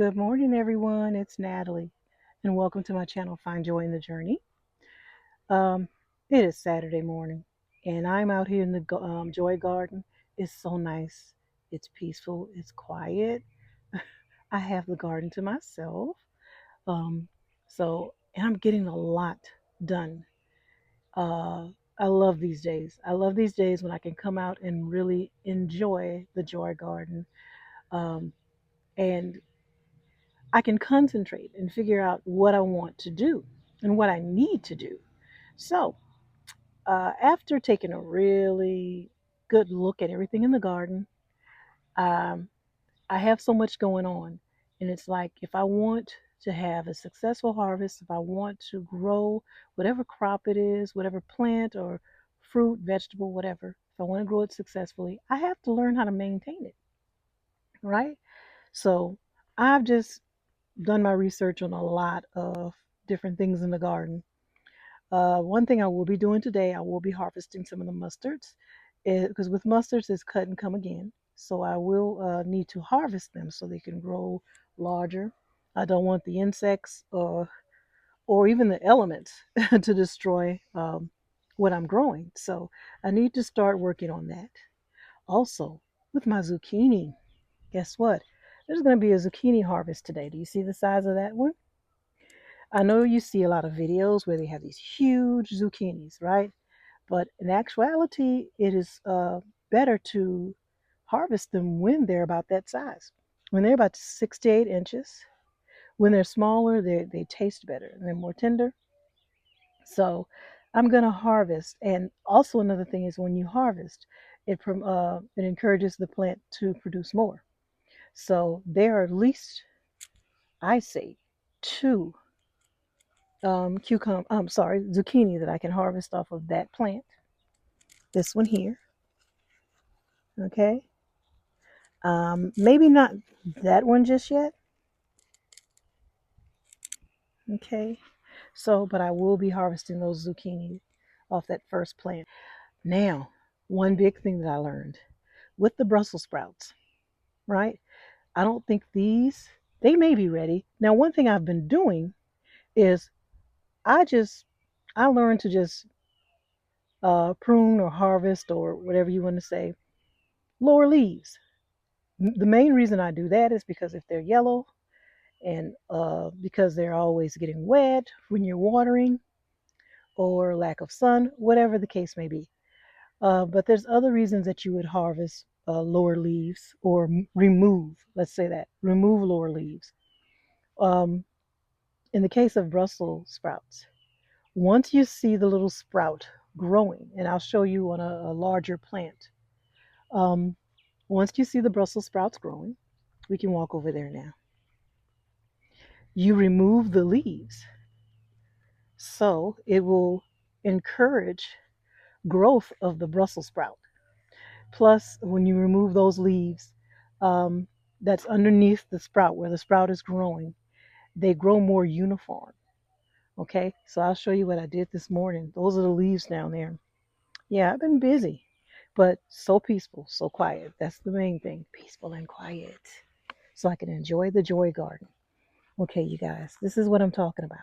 Good morning, everyone. It's Natalie, and welcome to my channel, Find Joy in the Journey. Um, it is Saturday morning, and I'm out here in the Joy Garden. It's so nice. It's peaceful. It's quiet. I have the garden to myself. Um, and I'm getting a lot done. Uh, I love these days. I love these days when I can come out and really enjoy the Joy Garden. Um, and I can concentrate and figure out what I want to do and what I need to do. So, after taking a really good look at everything in the garden, um, I have so much going on. And it's like if I want to have a successful harvest, if I want to grow whatever crop it is, whatever plant or fruit, vegetable, whatever, if I want to grow it successfully, I have to learn how to maintain it, right? So, I've just done my research on a lot of different things in the garden. One thing I will be doing today, I will be harvesting some of the mustards because with mustards it's cut and come again. So I will need to harvest them so they can grow larger. I don't want the insects or even the elements to destroy what I'm growing. So I need to start working on that. Also, with my zucchini, guess what? There's going to be a zucchini harvest today. Do you see the size of that one? I know you see a lot of videos where they have these huge zucchinis, right? But in actuality, it is better to harvest them when they're about that size. When they're about 6 to 8 inches, when they're smaller, they taste better and they're more tender. So I'm going to harvest. And also another thing is when you harvest, it encourages the plant to produce more. So there are at least, I say, two zucchini that I can harvest off of that plant. This one here, okay. Maybe not that one just yet, okay. So, but I will be harvesting those zucchini off that first plant. Now, one big thing that I learned with the Brussels sprouts, right? I don't think they may be ready. Now, one thing I've been doing is I just, I learned to just prune or harvest or whatever you want to say, lower leaves. The main reason I do that is because if they're yellow and because they're always getting wet when you're watering or lack of sun, whatever the case may be. But there's other reasons that you would harvest lower leaves or remove, let's say that, remove lower leaves. Um, in the case of Brussels sprouts, once you see the little sprout growing, and I'll show you on a larger plant, um, once you see the Brussels sprouts growing, we can walk over there now. You remove the leaves. So it will encourage growth of the Brussels sprout. Plus, when you remove those leaves um, that's underneath the sprout where the sprout is growing, they grow more uniform. Okay, so I'll show you what I did this morning. Those are the leaves down there. Yeah, I've been busy, but so peaceful, so quiet. That's the main thing, peaceful and quiet. So I can enjoy the joy garden. Okay, you guys, this is what I'm talking about.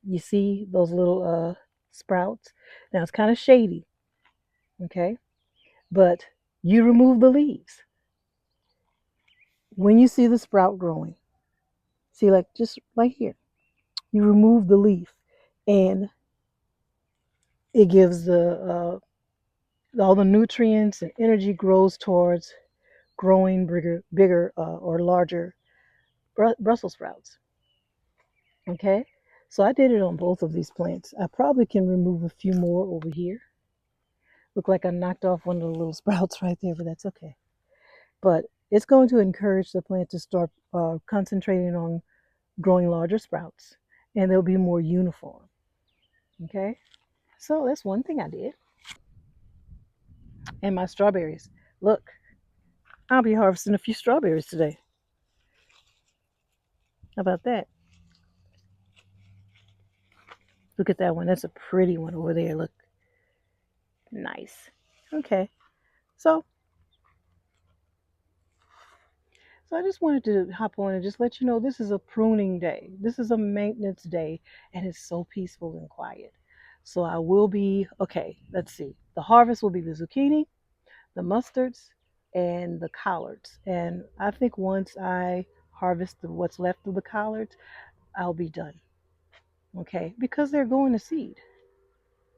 You see those little sprouts? Now it's kind of shady, okay? But you remove the leaves. When you see the sprout growing, see, like just right here, you remove the leaf and it gives all the nutrients and energy grows towards growing bigger or larger Brussels sprouts. Okay, so I did it on both of these plants. I probably can remove a few more over here. Look like I knocked off one of the little sprouts right there, but that's okay. But it's going to encourage the plant to start concentrating on growing larger sprouts and they'll be more uniform. Okay, so that's one thing I did. And my strawberries. Look, I'll be harvesting a few strawberries today. How about that? Look at that one. That's a pretty one over there. Look, nice. Okay, so So I just wanted to hop on and just let you know this is a pruning day. This is a maintenance day, and it's so peaceful and quiet. So I will be okay. Let's see. The harvest will be the zucchini, the mustards, and the collards. And I think once I harvest what's left of the collards, I'll be done. Okay, because they're going to seed,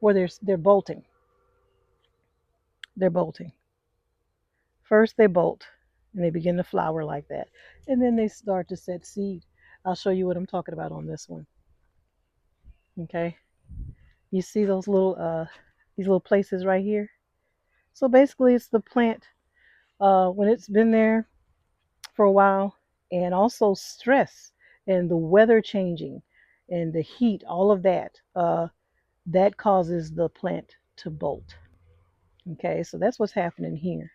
or they're bolting. They're bolting. First they bolt, and they begin to flower like that, and then they start to set seed. I'll show you what I'm talking about on this one. Okay, you see these little places right here. So basically, it's the plant when it's been there for a while, and also stress and the weather changing and the heat, all of that, that causes the plant to bolt. Okay, so that's what's happening here.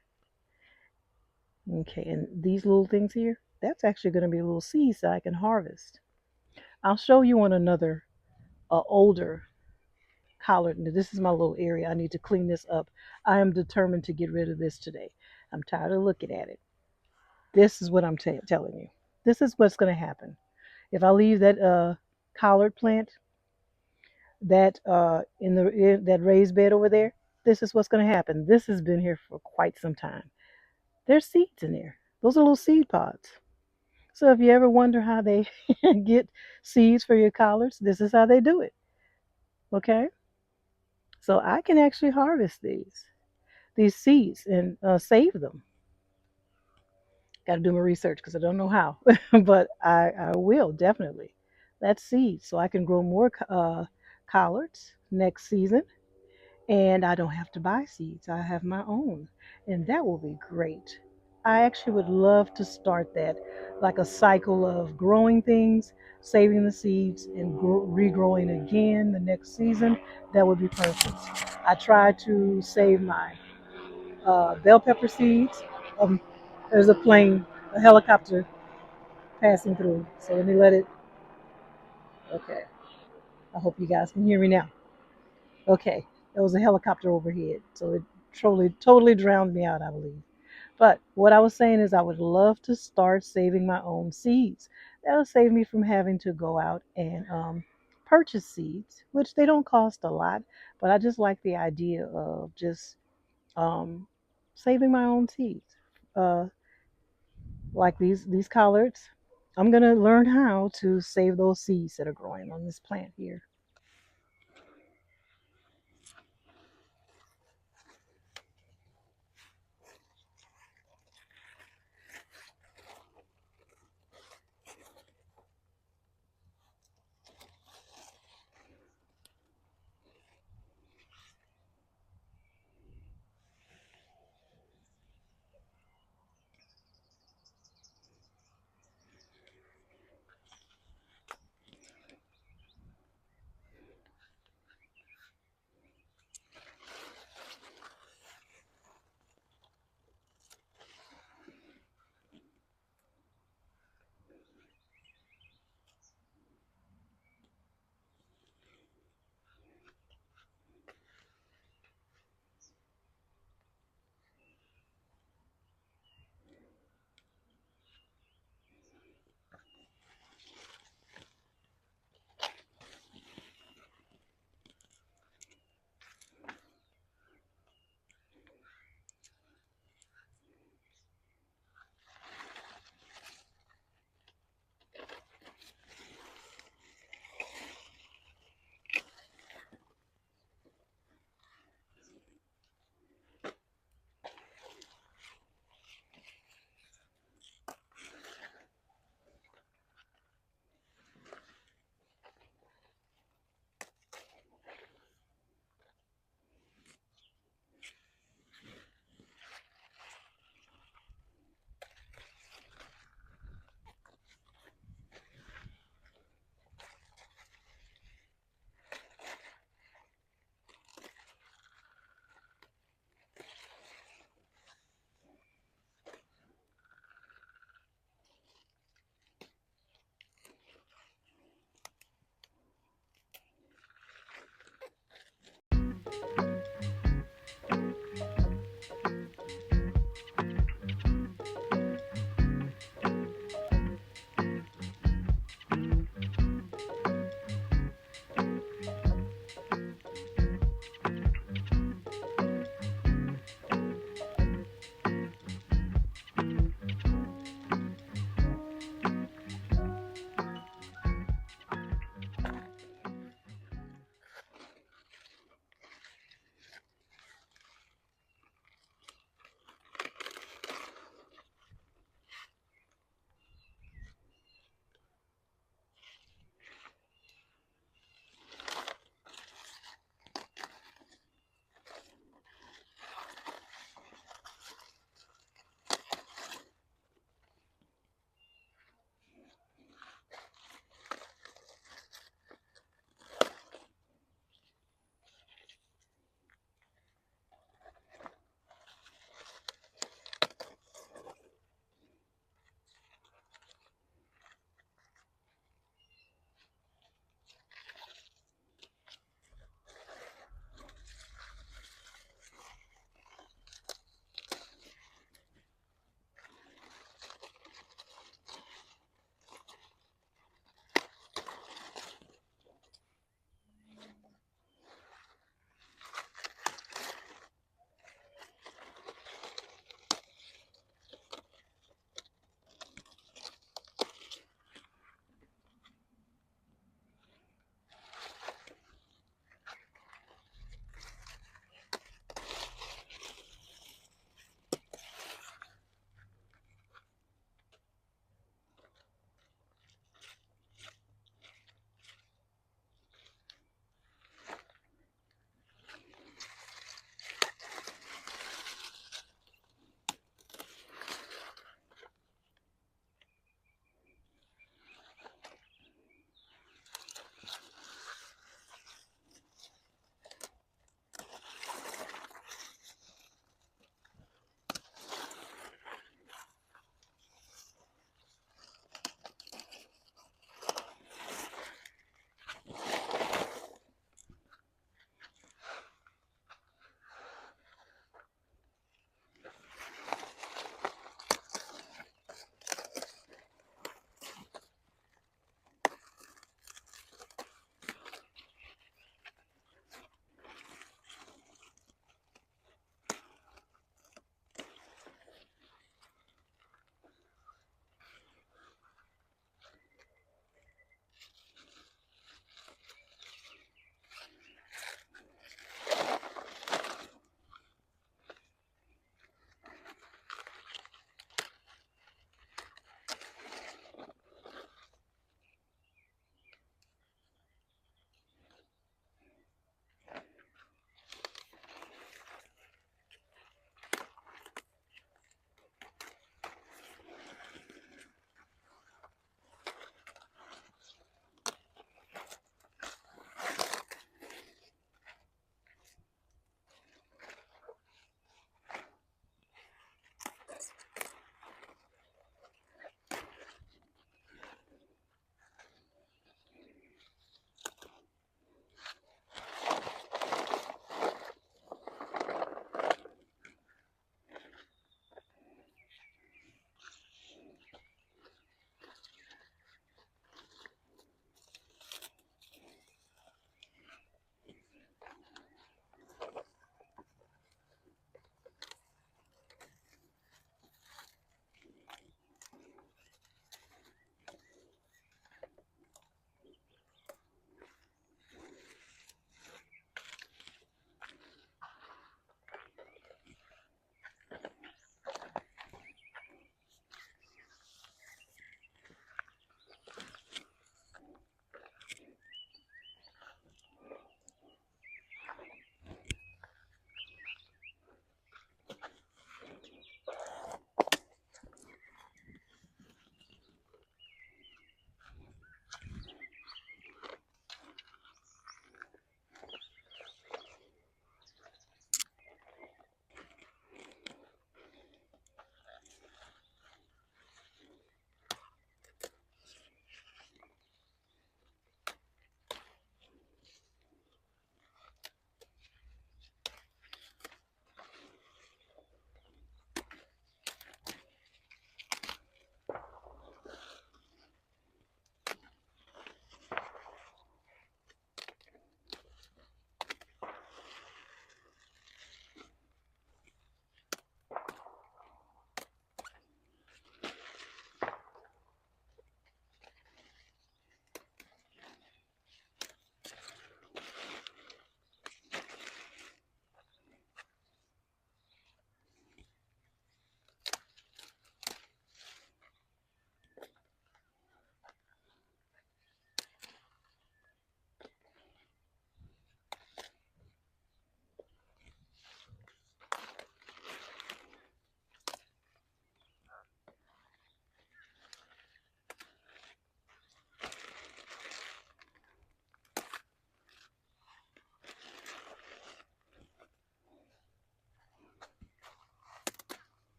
Okay, and these little things here, that's actually going to be little seeds that I can harvest. I'll show you on another older collard. Now, this is my little area. I need to clean this up. I am determined to get rid of this today. I'm tired of looking at it. This is what I'm telling you. This is what's going to happen. If I leave that collard plant that in that raised bed over there, this is what's going to happen. This has been here for quite some time. There's seeds in there. Those are little seed pods. So if you ever wonder how they get seeds for your collards, this is how they do it. Okay, so I can actually harvest these seeds and save them. Got to do my research because I don't know how, but I will definitely. That's seeds, so I can grow more collards next season, and I don't have to buy seeds. I have my own, and that will be great. I actually would love to start that, like a cycle of growing things, saving the seeds, and regrowing again the next season. That would be perfect. I try to save my bell pepper seeds. Um, there's a helicopter passing through. So let me let it. Okay. I hope you guys can hear me now. Okay. There was a helicopter overhead. So it totally drowned me out, I believe. But what I was saying is, I would love to start saving my own seeds. That'll save me from having to go out and purchase seeds, which they don't cost a lot. But I just like the idea of just um, saving my own seeds. Uh, like these collards. I'm gonna learn how to save those seeds that are growing on this plant here.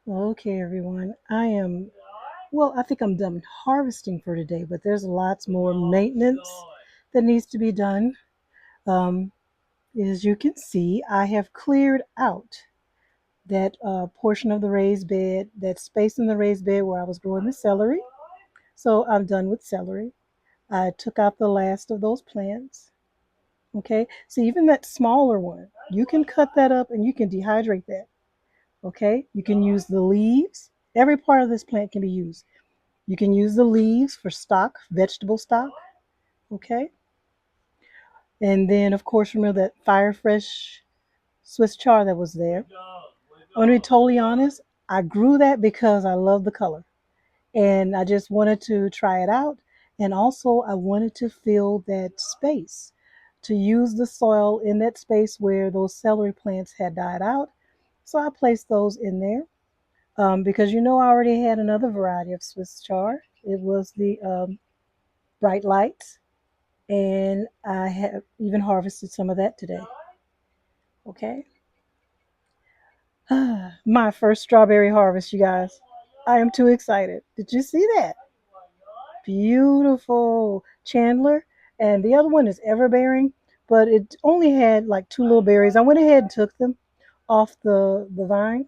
Okay, everyone. I think I'm done harvesting for today, but there's lots more maintenance that needs to be done. Um, as you can see, I have cleared out that portion of the raised bed, that space in the raised bed where I was growing the celery. So I'm done with celery. I took out the last of those plants. Okay, so even that smaller one, you can cut that up and you can dehydrate that. Okay, you can use the leaves. Every part of this plant can be used. You can use the leaves for stock, vegetable stock. Okay, and then of course remember that fire fresh Swiss chard that was there. I'm gonna be totally honest. I grew that because I love the color, and I just wanted to try it out. And also, I wanted to fill that space, to use the soil in that space where those celery plants had died out. So I placed those in there. Because I already had another variety of Swiss chard. It was the bright lights, and I have even harvested some of that today. Okay, my first strawberry harvest, you guys. I am too excited. Did you see that? Beautiful Chandler, and the other one is Everbearing, but it only had like two little berries. I went ahead and took them off the vine,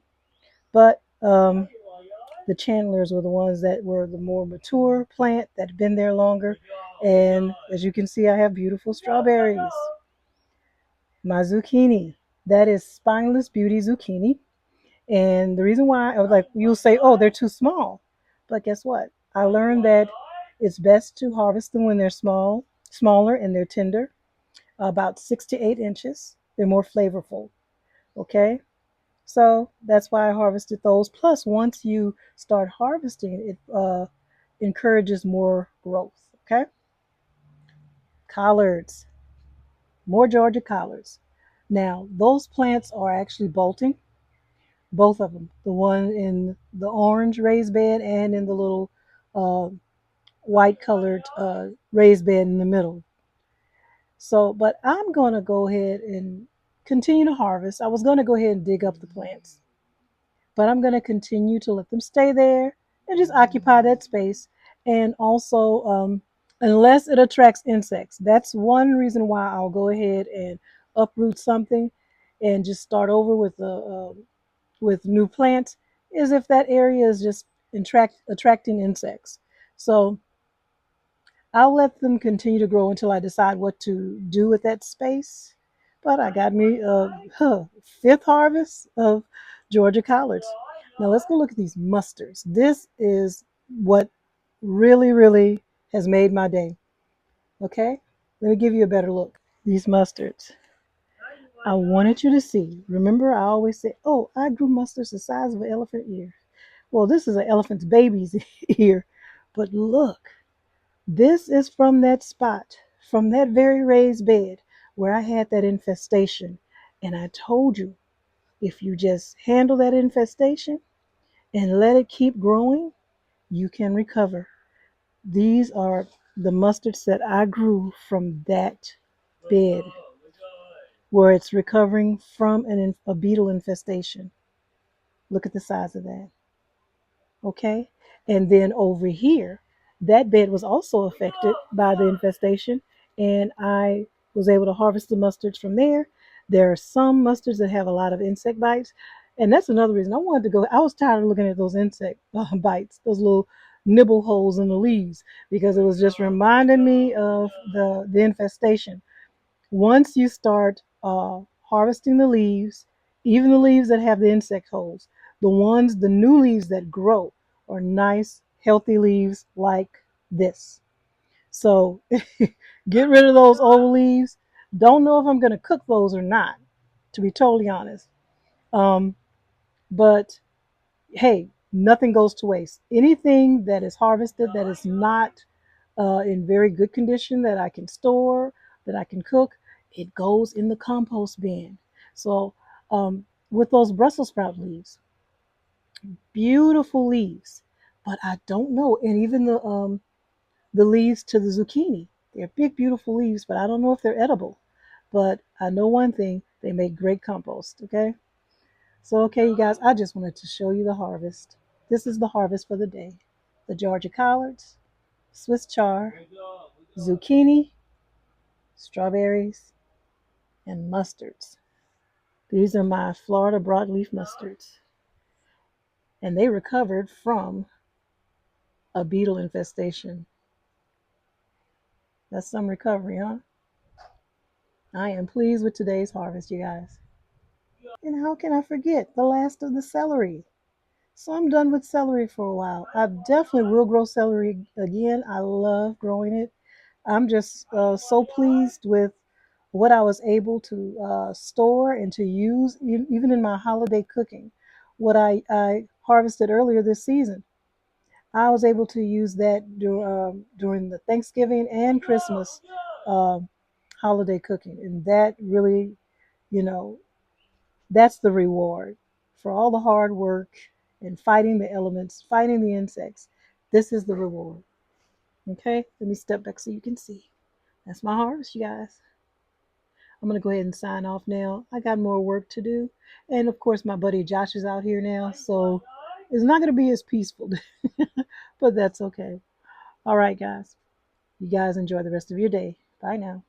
but the Chandlers were the ones that were the more mature plant that had been there longer. And as you can see, I have beautiful strawberries. My zucchini, that is Spineless Beauty zucchini. And the reason why I was like, you'll say, oh, they're too small. But guess what? I learned that it's best to harvest them when they're smaller and they're tender, about 6 to 8 inches. They're more flavorful. Okay. So that's why I harvested those. Plus, once you start harvesting, it encourages more growth. Okay. Collards, more Georgia collards. Now, those plants are actually bolting, both of them. The one in the orange raised bed and in the little uh, white colored raised bed in the middle. So, but I'm going to go ahead and continue to harvest. I was going to go ahead and dig up the plants, but I'm going to continue to let them stay there and just occupy that space. And also, unless it attracts insects, that's one reason why I'll go ahead and uproot something and just start over with new plants. Is if that area is just attracting insects. So I'll let them continue to grow until I decide what to do with that space. But I got me a fifth harvest of Georgia collards. Now let's go look at these mustards. This is what really, really has made my day. Okay? Let me give you a better look. These mustards. I wanted you to see. Remember, I always say, oh, I grew mustards the size of an elephant ear. Well, this is an elephant's baby's ear. But look, this is from that spot, from that very raised bed where I had that infestation. And I told you, if you just handle that infestation and let it keep growing, you can recover. These are the mustards that I grew from that bed where it's recovering from a beetle infestation. Look at the size of that. Okay. And then over here, that bed was also affected by the infestation, and I was able to harvest the mustards from there. There are some mustards that have a lot of insect bites, and that's another reason I wanted to go. I was tired of looking at those insect bites, those little nibble holes in the leaves, because it was just reminding me of the infestation. Once you start harvesting the leaves, even the leaves that have the insect holes, the new leaves that grow are nice, healthy leaves like this. So get rid of those old leaves. Don't know if I'm going to cook those or not, to be totally honest. Um, but hey, nothing goes to waste. Anything that is harvested that is not in very good condition that I can store, that I can cook, it goes in the compost bin. So with those Brussels sprout leaves, beautiful leaves, but I don't know, and even the leaves to the zucchini, they're big, beautiful leaves, but I don't know if they're edible. But I know one thing: they make great compost. Okay, So, okay, you guys, I just wanted to show you the harvest. This is the harvest for the day. The Georgia collards, Swiss chard, zucchini, strawberries, and mustards. These are my Florida broadleaf mustards. And they recovered from a beetle infestation. That's some recovery, huh? I am pleased with today's harvest, you guys. And how can I forget the last of the celery? So I'm done with celery for a while. I definitely will grow celery again. I love growing it. I'm just so pleased with what I was able to store and to use, even in my holiday cooking. What I harvested earlier this season, I was able to use that during the Thanksgiving and Christmas um holiday cooking. And that really, you know, that's the reward for all the hard work and fighting the elements, fighting the insects. This is the reward. Okay, let me step back so you can see. That's my harvest, you guys. I'm gonna go ahead and sign off now. I got more work to do, and of course, my buddy Josh is out here now, so it's not gonna be as peaceful, but that's okay. All right, guys. You guys enjoy the rest of your day. Bye now.